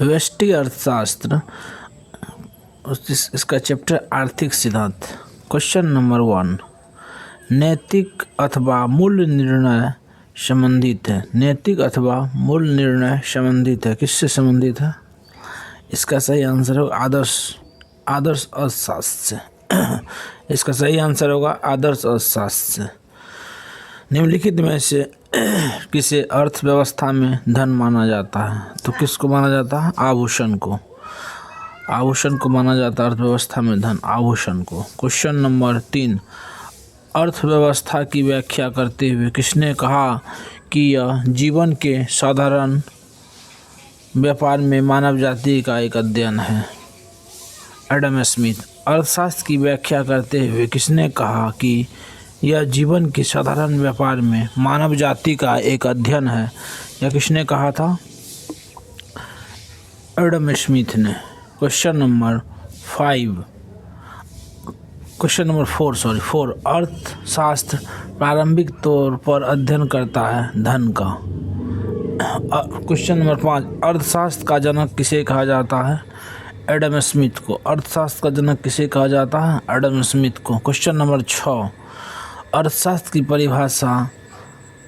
व्यष्टि अर्थशास्त्र, इसका चैप्टर आर्थिक सिद्धांत। क्वेश्चन नंबर 1, नैतिक अथवा मूल्य निर्णय संबंधित है। नैतिक अथवा मूल्य निर्णय संबंधित है, किससे संबंधित है? इसका सही आंसर होगा आदर्श अर्थशास्त्र से। इसका सही आंसर होगा आदर्श अर्थशास्त्र से। निम्नलिखित में से किसे अर्थव्यवस्था में धन माना जाता है? तो किसको माना जाता है? आभूषण को। आभूषण को माना जाता है अर्थव्यवस्था में धन, आभूषण को। क्वेश्चन नंबर 3, अर्थव्यवस्था की व्याख्या करते हुए किसने कहा कि यह जीवन के साधारण व्यापार में मानव जाति का एक अध्ययन है? Adam Smith. अर्थशास्त्र की व्याख्या करते हुए किसने कहा कि यह जीवन के साधारण व्यापार में मानव जाति का एक अध्ययन है? यह किसने कहा था? एडम स्मिथ ने। क्वेश्चन नंबर 4, अर्थशास्त्र प्रारंभिक तौर पर अध्ययन करता है धन का। क्वेश्चन नंबर 5, अर्थशास्त्र का जनक किसे कहा जाता है? एडम स्मिथ को। अर्थशास्त्र का जनक किसे कहा जाता है? एडम स्मिथ को। क्वेश्चन नंबर 6, अर्थशास्त्र की परिभाषा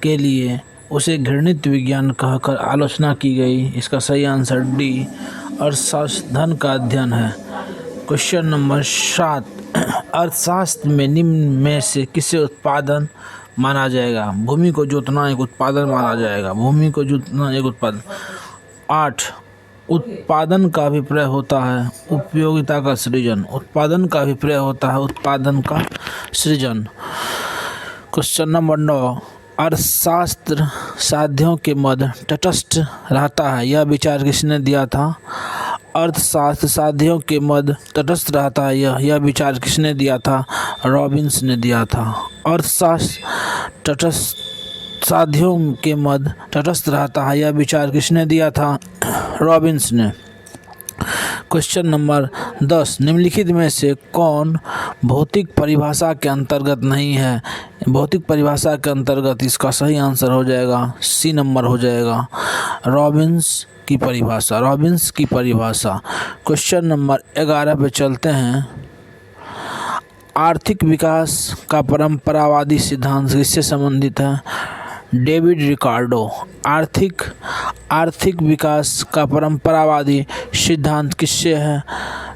के लिए उसे घृणित विज्ञान कहकर आलोचना की गई। इसका सही आंसर डी, अर्थशास्त्र धन का अध्ययन है। क्वेश्चन नंबर 7, अर्थशास्त्र में निम्न में से किसे उत्पादन माना जाएगा? भूमि को जोतना एक उत्पादन माना जाएगा। भूमि को जोतना एक उत्पादन। 8, उत्पादन का अभिप्राय होता है उपयोगिता का सृजन। उत्पादन का अभिप्राय होता है उत्पादन का सृजन। क्वेश्चन नंबर 9, अर्थशास्त्र साध्यों के मध्य तटस्थ रहता है। यह विचार किसने दिया था? अर्थशास्त्र साध्यों के मध्य तटस्थ रहता है, यह विचार किसने दिया था? रॉबिन्स ने दिया था। अर्थशास्त्र साध्यों के मध्य तटस्थ रहता है, यह विचार किसने दिया था? रॉबिन्स ने। क्वेश्चन नंबर 10, निम्नलिखित में से कौन भौतिक परिभाषा के अंतर्गत नहीं है? भौतिक परिभाषा के अंतर्गत इसका सही आंसर हो जाएगा सी नंबर हो जाएगा, रॉबिन्स की परिभाषा। रॉबिन्स की परिभाषा। क्वेश्चन नंबर 11 पे चलते हैं। आर्थिक विकास का परंपरावादी सिद्धांत किससे संबंधित है? David Ricardo. आर्थिक विकास का परंपरावादी सिद्धांत किससे है?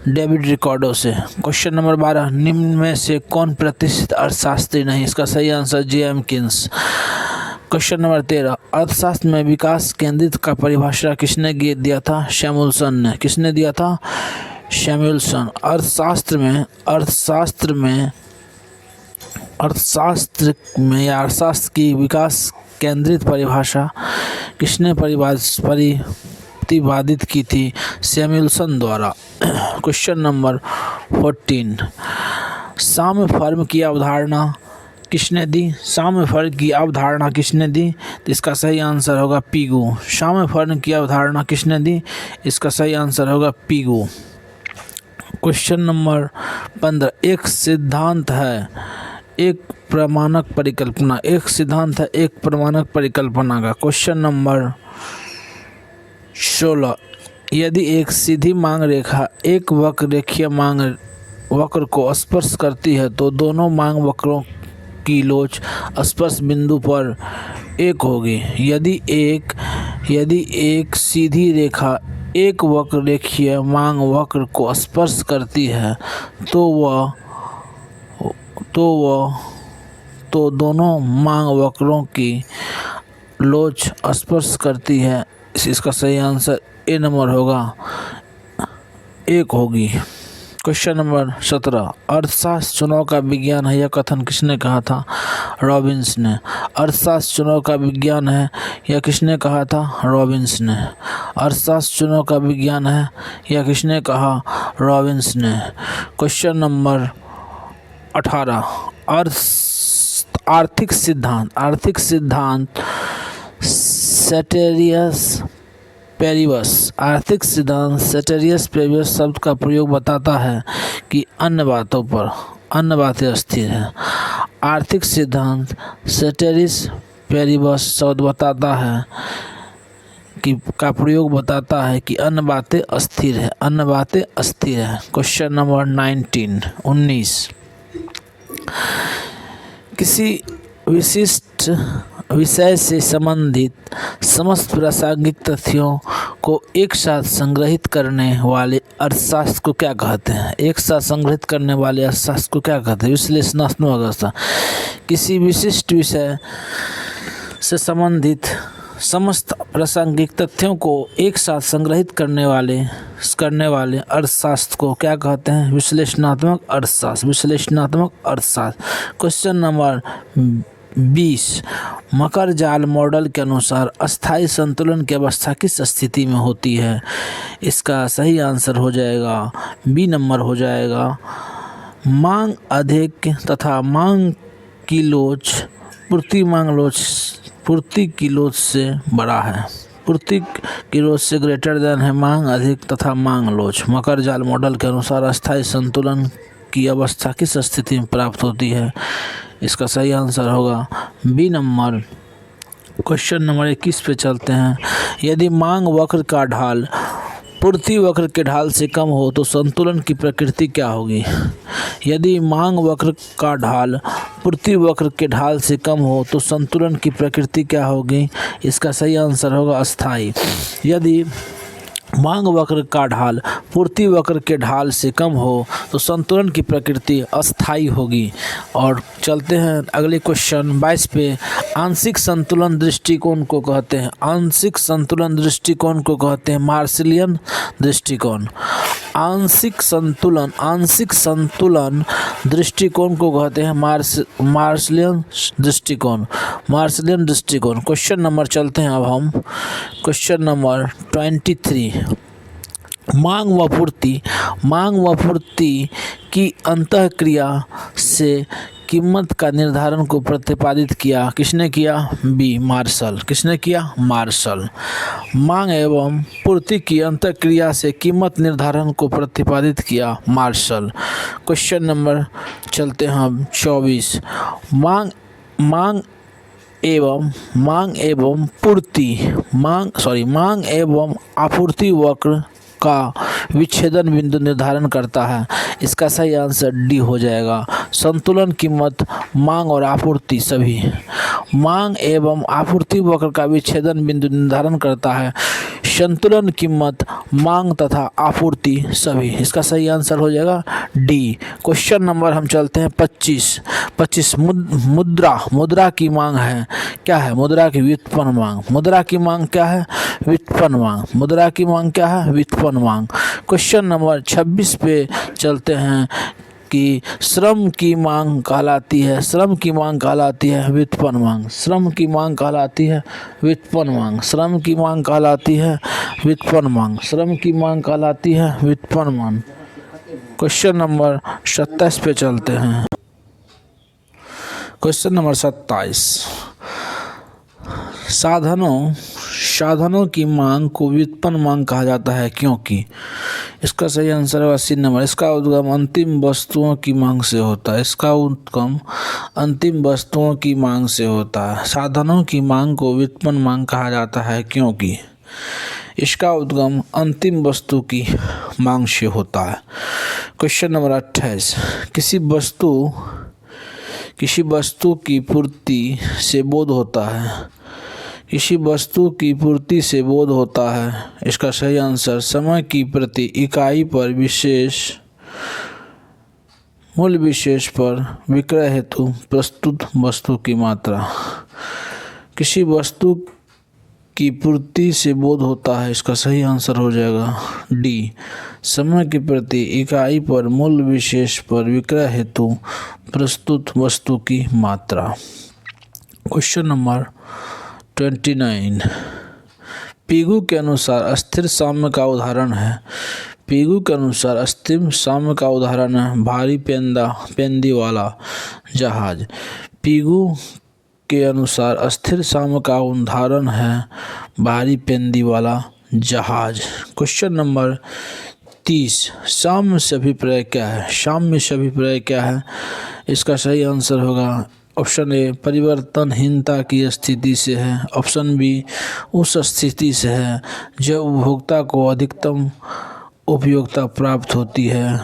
डेविड रिकार्डो से। क्वेश्चन नंबर 12, निम्न में से कौन प्रतिष्ठित अर्थशास्त्री नहीं? इसका सही answer JM Keynes. Question number 13, अर्थशास्त्र में विकास केंद्रित का परिभाषा किसने दिया था? सैमुअल्सन ने। किसने दिया था? सैमुअल्सन। अर्थशास्त्र की विकास केंद्रित परिभाषा किसने प्रतिपादित की थी? सैमुअल्सन द्वारा। क्वेश्चन नंबर 14, साम्य फर्म की अवधारणा किसने दी? साम्य फर्म की अवधारणा किसने दी? तो इसका सही आंसर होगा पीगू। साम्य फर्म की अवधारणा किसने दी? इसका सही आंसर होगा पीगू। क्वेश्चन नंबर 15, एक सिद्धांत है एक प्रमाणक परिकल्पना। एक सिद्धांत है एक प्रमाणक परिकल्पना का। क्वेश्चन नंबर 16, यदि एक सीधी मांग रेखा एक वक्र रेखीय मांग वक्र को स्पर्श करती है तो दोनों मांग वक्रों की लोच स्पर्श बिंदु पर एक होगी। यदि एक सीधी रेखा एक वक्र रेखीय मांग वक्र को स्पर्श करती है तो दोनों मांग वक्रों की लोच स्पर्श करती है। इसका सही आंसर ए नंबर होगा, एक होगी। क्वेश्चन नंबर 17, अर्थशास्त्र चुनाव का विज्ञान है, यह कथन किसने कहा था? रॉबिन्स ने। अर्थशास्त्र चुनाव का विज्ञान है, यह किसने कहा था? रॉबिन्स ने। अर्थशास्त्र चुनाव का विज्ञान है, यह किसने कहा? रॉबिन्स ने। क्वेश्चन नंबर 18, आर्थिक सिद्धांत सेटेरियस पेरिबस शब्द का प्रयोग बताता है कि अन्य बातें अस्थिर हैं। आर्थिक सिद्धांत सेटेरिस पेरिबस शब्द बताता है का प्रयोग बताता है कि अन्य बातें अस्थिर है, अन्य बातें अस्थिर है। क्वेश्चन नंबर 19 किसी विशिष्ट विषय से संबंधित समस्त प्रासंगिक तथ्यों को एक साथ संग्रहित करने वाले अर्थशास्त्र को क्या कहते हैं? एक साथ संग्रहित करने वाले अर्थशास्त्र को क्या कहते हैं? विश्लेषणात्मक अर्थशास्त्र। किसी विशिष्ट विषय से संबंधित समस्त प्रासंगिक तथ्यों को एक साथ संग्रहित करने वाले अर्थशास्त्र को क्या कहते हैं? विश्लेषणात्मक अर्थशास्त्र। विश्लेषणात्मक अर्थशास्त्र। क्वेश्चन नंबर 20 मकर जाल मॉडल के अनुसार अस्थायी संतुलन की अवस्था किस स्थिति में होती है? इसका सही आंसर हो जाएगा बी नंबर हो जाएगा। मांग अधिक तथा मांग की लोच पूर्ति की लोच से बड़ा है। पूर्ति की लोच से ग्रेटर देन है मांग अधिक तथा मांग लोच। मकर जाल मॉडल के अनुसार अस्थायी संतुलन की अवस्था किस स्थिति में प्राप्त होती है? इसका सही आंसर होगा बी नंबर। क्वेश्चन नंबर 21 पे चलते हैं। यदि मांग वक्र का ढाल पूर्ति वक्र के ढाल से कम हो तो संतुलन की प्रकृति क्या होगी? यदि मांग वक्र का ढाल पूर्ति वक्र के ढाल से कम हो तो संतुलन की प्रकृति क्या होगी? इसका सही आंसर होगा अस्थायी। यदि मांग वक्र का ढाल पूर्ति वक्र के ढाल से कम हो तो संतुलन की प्रकृति अस्थायी होगी। और चलते हैं अगले क्वेश्चन 22 पे। आंशिक संतुलन दृष्टिकोण को कहते हैं, आंशिक संतुलन दृष्टिकोण को कहते हैं मार्शलियन दृष्टिकोण। आंशिक संतुलन दृष्टिकोण को कहते हैं मार्शलियन दृष्टिकोण। मार्शलियन दृष्टिकोण। क्वेश्चन नंबर चलते हैं अब हम क्वेश्चन नंबर 23। मांग व पूर्ति की अंतःक्रिया से कीमत का निर्धारण को प्रतिपादित किया किसने किया? B Marshall. किसने किया? मार्शल। मांग एवं पूर्ति की अंतःक्रिया से कीमत निर्धारण को प्रतिपादित किया मार्शल। क्वेश्चन नंबर चलते हैं हम 24। मांग एवं आपूर्ति वक्र का विच्छेदन बिंदु निर्धारण करता है। इसका सही आंसर डी हो जाएगा। संतुलन कीमत मांग और आपूर्ति सभी। मांग एवं आपूर्ति वक्र का विच्छेदन बिंदु निर्धारण करता है। संतुलन कीमत मांग तथा आपूर्ति सभी। इसका सही आंसर हो जाएगा डी। क्वेश्चन नंबर हम चलते हैं 25। मुद्रा की मांग है क्या है? मुद्रा की व्युत्पन्न मांग। मुद्रा की मांग क्या है? व्युत्पन्न मांग। मुद्रा की मांग क्या है? व्युत्पन्न मांग। क्वेश्चन नंबर 26 पे चलते हैं कि श्रम की मांग कहलाती है व्युत्पन्न मांग। श्रम की मांग कहलाती है व्युत्पन्न मांग। श्रम की मांग कहलाती है व्युत्पन्न मांग। श्रम की मांग कहलाती है व्युत्पन्न मांग। क्वेश्चन नंबर 27 पे चलते हैं। Question number 27। साधनों की मांग को व्युत्पन्न मांग कहा जाता है क्योंकि? इसका सही आंसर है 80 नंबर। इसका उद्गम अंतिम वस्तुओं की मांग से होता है। इसका उद्गम अंतिम वस्तुओं की मांग से होता है। साधनों की मांग को व्युत्पन्न मांग कहा जाता है क्योंकि इसका उद्गम अंतिम वस्तु की मांग से होता है। Question number 28। किसी वस्तु की पूर्ति से बोध होता है। किसी वस्तु की पूर्ति से बोध होता है। इसका सही आंसर समय की प्रति इकाई पर मूल्य विशेष पर विक्रय हेतु प्रस्तुत वस्तु की मात्रा। किसी वस्तु की पूर्ति से बोध होता है। इसका सही आंसर हो जाएगा डी। समय की प्रति इकाई पर मूल्य विशेष पर विक्रय हेतु प्रस्तुत वस्तु की मात्रा। Question number 29। पीगू के अनुसार अस्थिर साम्य का उदाहरण है। पीगू के अनुसार अस्थिर साम्य का उदाहरण है भारी पेंदी वाला जहाज। पीगू के अनुसार अस्थिर साम्य का उदाहरण है भारी पेंदी वाला जहाज। Question number 30। साम्य से अभिप्राय क्या है? साम्य से अभिप्राय क्या है? इसका सही आंसर होगा ऑप्शन ए परिवर्तनहीनता की स्थिति से है। ऑप्शन बी उस स्थिति से है जब उपभोक्ता को अधिकतम उपयोगिता प्राप्त होती है।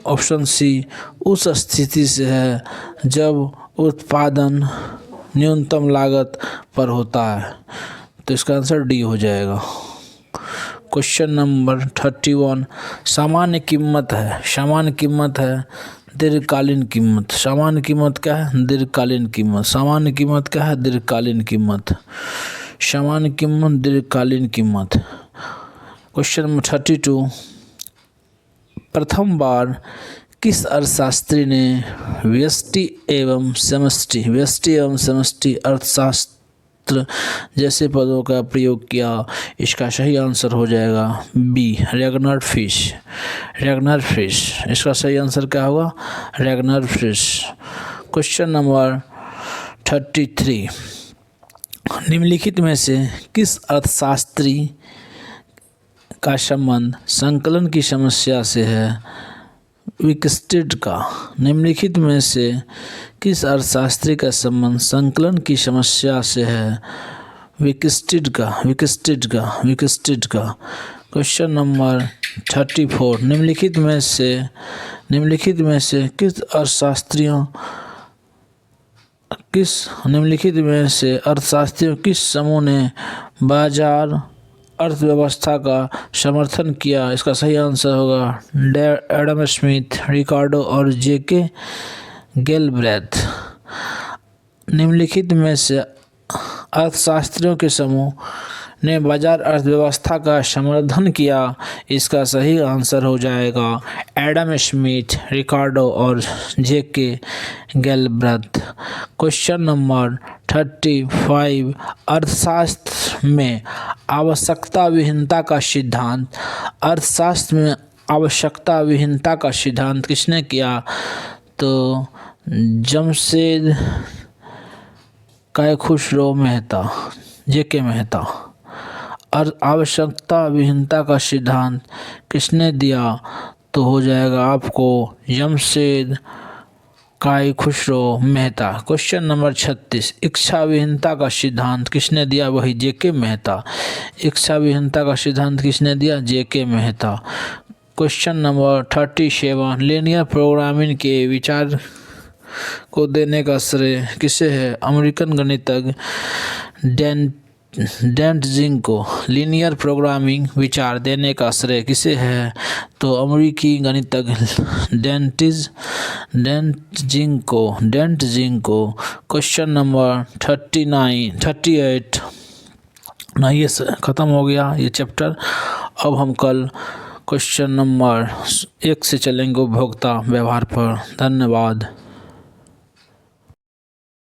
ऑप्शन सी उस स्थिति से है जब उत्पादन न्यूनतम लागत पर होता है। तो इसका आंसर डी हो जाएगा। क्वेश्चन नंबर 31 सामान्य कीमत है। सामान्य कीमत है दीर्घकालीन कीमत। सामान्य कीमत क्या है? दीर्घकालीन कीमत। सामान्य कीमत क्या है? दीर्घकालीन कीमत। सामान्य कीमत दीर्घकालीन कीमत। क्वेश्चन नंबर 32 प्रथम बार किस अर्थशास्त्री ने व्यष्टि एवं समष्टि अर्थशास्त्र जैसे पदों का प्रयोग किया? इसका सही आंसर हो जाएगा B Ragnar Frisch. Ragnar Frisch इसका सही आंसर क्या होगा? Ragnar fish. क्वेश्चन नंबर 33 निम्नलिखित में से किस अर्थशास्त्री का संबंध संकलन की समस्या से है? विकस्टेड का। निम्नलिखित में से किस अर्थशास्त्री का संबंध संकलन की समस्या से है? विकस्टेड का। क्वेश्चन नंबर 34 निम्नलिखित में से अर्थशास्त्रियों किस समूह ने बाजार अर्थव्यवस्था का समर्थन किया? इसका सही आंसर होगा एडम स्मिथ, रिकार्डो और जेके गैलब्रेथ। निम्नलिखित में से अर्थशास्त्रियों के समूह ने बाजार अर्थव्यवस्था का समर्थन किया? इसका सही आंसर हो जाएगा एडम स्मिथ, रिकार्डो और जेके गैलब्रेथ। क्वेश्चन नंबर 35 अर्थशास्त्र में आवश्यकता विहीनता का सिद्धांत। अर्थशास्त्र में आवश्यकता विहीनता का सिद्धांत किसने किया? तो जमशेद खुसरो मेहता, जेके मेहता। और आवश्यकता विहीनता का सिद्धांत किसने दिया? तो हो जाएगा आपको जमशेद खुसरो मेहता। क्वेश्चन नंबर 36 इच्छा विहीनता का सिद्धांत किसने दिया? वही जेके मेहता। इच्छा विहीनता का सिद्धांत किसने दिया? J K Mehta. Question number 37 linear programming के विचार को देने का श्रेय किसे है? अमेरिकन गणितज्ञ डेंटजिंग को लीनियर प्रोग्रामिंग विचार देने का श्रेय किसे है? तो अमेरिकी गणितज्ञ डेंटजिंग को। क्वेश्चन नंबर 38 ये ख़त्म हो गया ये चैप्टर। अब हम कल क्वेश्चन नंबर 1 से चलेंगे उपभोक्ता व्यवहार पर। धन्यवाद।